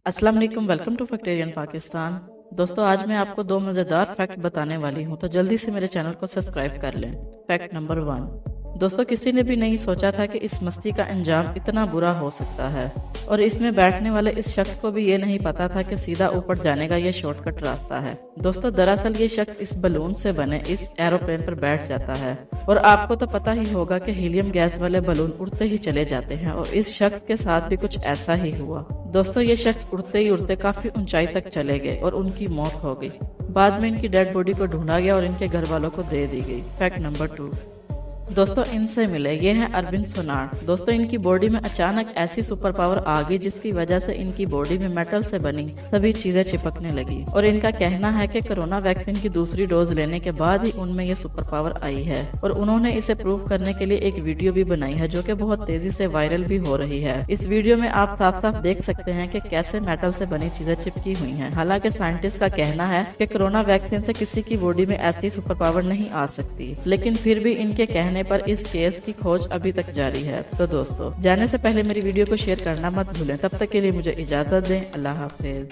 अस्सलाम वालेकुम, welcome to फैक्टेरियन Pakistan. दोस्तों, आज मैं आपको दो मज़ेदार फैक्ट बताने वाली हूँ, तो जल्दी से मेरे चैनल को सब्सक्राइब कर लें। Fact number 1। दोस्तों, किसी ने भी नहीं सोचा था कि इस मस्ती का अंजाम इतना बुरा हो सकता है, और इसमें बैठने वाले इस शख्स को भी ये नहीं पता था कि सीधा ऊपर जाने का ये शॉर्टकट रास्ता है। दोस्तों, दरअसल ये शख्स इस बलून से बने इस एरोप्लेन पर बैठ जाता है, और आपको तो पता ही होगा कि हीलियम गैस वाले बलून उड़ते ही चले जाते हैं, और इस शख्स के साथ भी कुछ ऐसा ही हुआ। दोस्तों, ये शख्स उड़ते ही उड़ते काफी ऊंचाई तक चले गए और उनकी मौत हो गई। बाद में इनकी डेड बॉडी को ढूंढा गया और इनके घर वालों को दे दी गई। Fact number 2। दोस्तों, इनसे मिले ये हैं अरविंद सोनार। दोस्तों, इनकी बॉडी में अचानक ऐसी सुपर पावर आ गई जिसकी वजह से इनकी बॉडी में मेटल से बनी सभी चीजें चिपकने लगी, और इनका कहना है कि कोरोना वैक्सीन की दूसरी डोज लेने के बाद ही उनमें ये सुपर पावर आई है, और उन्होंने इसे प्रूव करने के लिए एक वीडियो भी बनाई है जो कि बहुत तेजी से वायरल भी हो रही है। इस वीडियो में आप साफ साफ देख सकते हैं कि कैसे मेटल से बनी चीजें चिपकी हुई हैं। हालांकि साइंटिस्ट का कहना है कि कोरोना वैक्सीन से किसी की बॉडी में ऐसी सुपर पावर नहीं आ सकती, लेकिन फिर भी इनके कहने पर इस केस की खोज अभी तक जारी है। तो दोस्तों, जाने से पहले मेरी वीडियो को शेयर करना मत भूलें। तब तक के लिए मुझे इजाजत दें। अल्लाह हाफिज।